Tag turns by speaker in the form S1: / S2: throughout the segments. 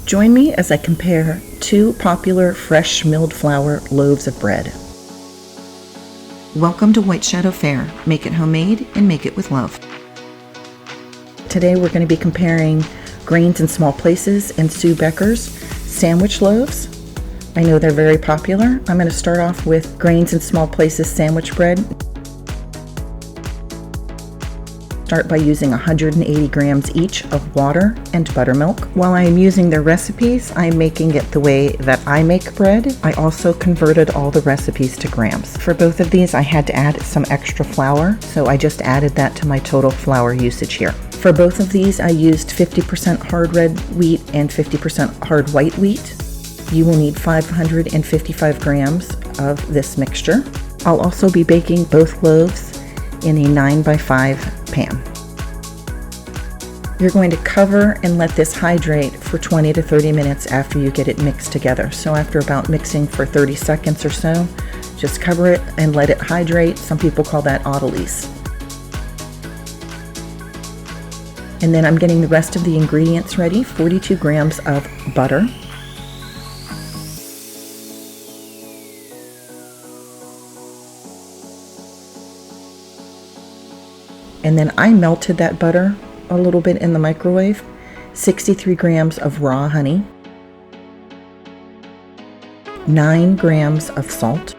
S1: Join me as I compare two popular fresh milled flour loaves of bread. Welcome to White Shadow Fare. Make it homemade and make it with love. Today we're going to be comparing Grains in Small Places and Sue Becker's sandwich loaves. I know they're very popular. I'm going to start off with Grains in Small Places sandwich bread. Start by using 180 grams each of water and buttermilk. While I am using their recipes, I'm making it the way that I make bread. I also converted all the recipes to grams. For both of these, I had to add some extra flour, so I just added that to my total flour usage here. For both of these, I used 50% hard red wheat and 50% hard white wheat. You will need 555 grams of this mixture. I'll also be baking both loaves in a 9x5 pan. You're going to cover and let this hydrate for 20 to 30 minutes after you get it mixed together. So after about mixing for 30 seconds or so, just cover it and let it hydrate. Some people call that autolyse. And then I'm getting the rest of the ingredients ready. 42 grams of butter. And then I melted that butter a little bit in the microwave. 63 grams of raw honey. 9 grams of salt.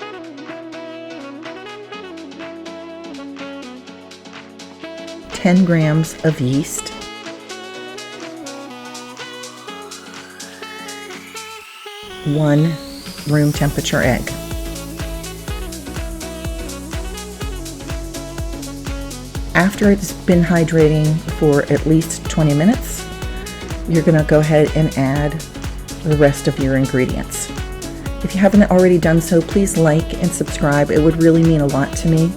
S1: 10 grams of yeast. 1 room temperature egg. After it's been hydrating for at least 20 minutes, you're going to go ahead and add the rest of your ingredients. If you haven't already done so, please like and subscribe. It would really mean a lot to me.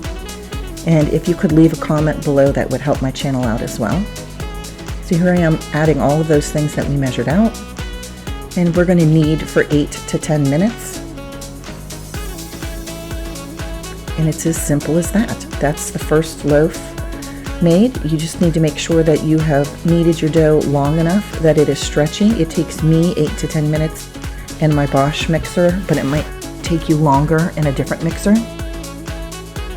S1: And if you could leave a comment below, that would help my channel out as well. So here I am adding all of those things that we measured out. And we're going to knead for 8 to 10 minutes. And it's as simple as that. That's the first loaf made. You just need to make sure that you have kneaded your dough long enough that it is stretchy. It takes me 8 to 10 minutes in my Bosch mixer, but it might take you longer in a different mixer.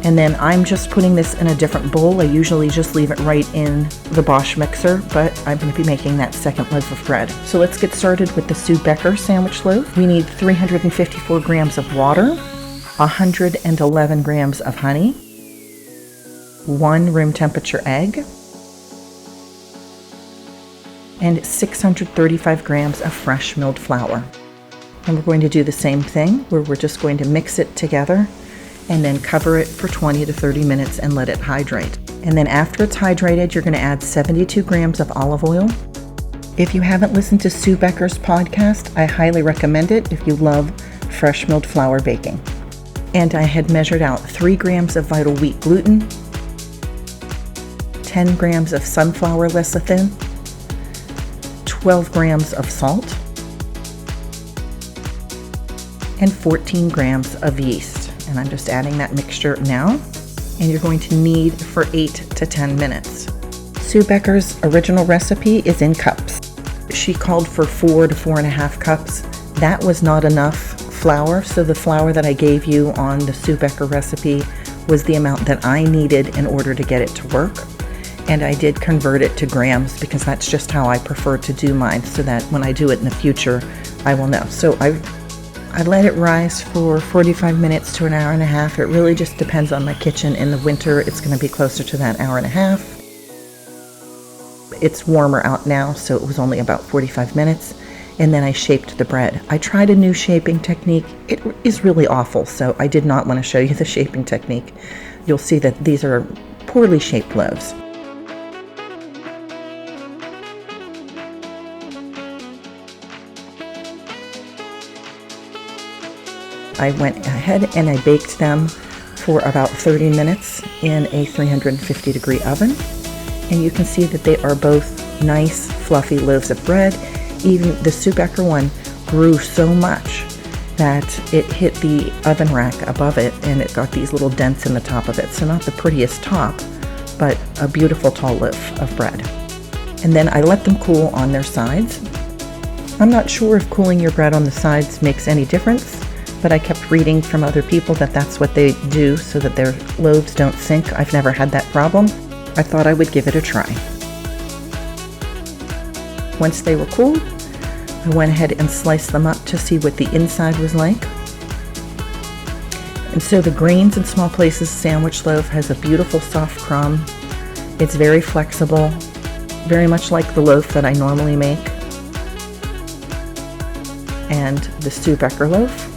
S1: And then I'm just putting this in a different bowl. I usually just leave it right in the Bosch mixer, but I'm going to be making that second loaf of bread. So let's get started with the Sue Becker sandwich loaf. We need 354 grams of water, 111 grams of honey, 1 room temperature egg, and 635 grams of fresh milled flour. And we're going to do the same thing where we're just going to mix it together and then cover it for 20 to 30 minutes and let it hydrate. And then after it's hydrated, you're going to add 72 grams of olive oil. If you haven't listened to Sue Becker's podcast, I highly recommend it if you love fresh milled flour baking. And I had measured out 3 grams of vital wheat gluten, 10 grams of sunflower lecithin, 12 grams of salt, and 14 grams of yeast. And I'm just adding that mixture now. And you're going to knead for 8 to 10 minutes. Sue Becker's original recipe is in cups. She called for 4 to 4.5 cups. That was not enough flour, so the flour that I gave you on the Sue Becker recipe was the amount that I needed in order to get it to work. And I did convert it to grams because that's just how I prefer to do mine, so that when I do it in the future, I will know. So I let it rise for 45 minutes to an hour and a half. It really just depends on my kitchen. In the winter, it's going to be closer to that hour and a half. It's warmer out now, so it was only about 45 minutes. And then I shaped the bread. I tried a new shaping technique. It is really awful, so I did not want to show you the shaping technique. You'll see that these are poorly shaped loaves. I went ahead and I baked them for about 30 minutes in a 350 degree oven. And you can see that they are both nice, fluffy loaves of bread. Even the Sue Becker one grew so much that it hit the oven rack above it and it got these little dents in the top of it. So not the prettiest top, but a beautiful tall loaf of bread. And then I let them cool on their sides. I'm not sure if cooling your bread on the sides makes any difference, but I kept reading from other people that that's what they do so that their loaves don't sink. I've never had that problem. I thought I would give it a try. Once they were cool, I went ahead and sliced them up to see what the inside was like. And so the Grains in Small Places sandwich loaf has a beautiful soft crumb. It's very flexible, very much like the loaf that I normally make. And the Becker loaf.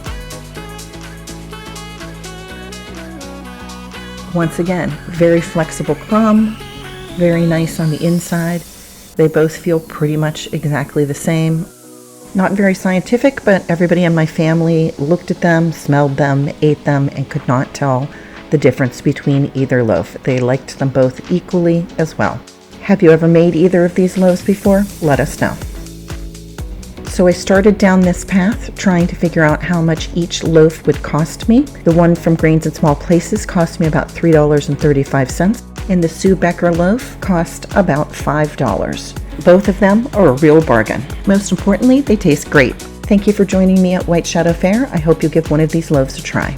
S1: Once again, very flexible crumb, very nice on the inside. They both feel pretty much exactly the same. Not very scientific, but everybody in my family looked at them, smelled them, ate them, and could not tell the difference between either loaf. They liked them both equally as well. Have you ever made either of these loaves before? Let us know. So I started down this path trying to figure out how much each loaf would cost me. The one from Grains in Small Places cost me about $3.35, and the Becker loaf cost about $5. Both of them are a real bargain. Most importantly, they taste great. Thank you for joining me at White Shadow Fare. I hope you'll give one of these loaves a try.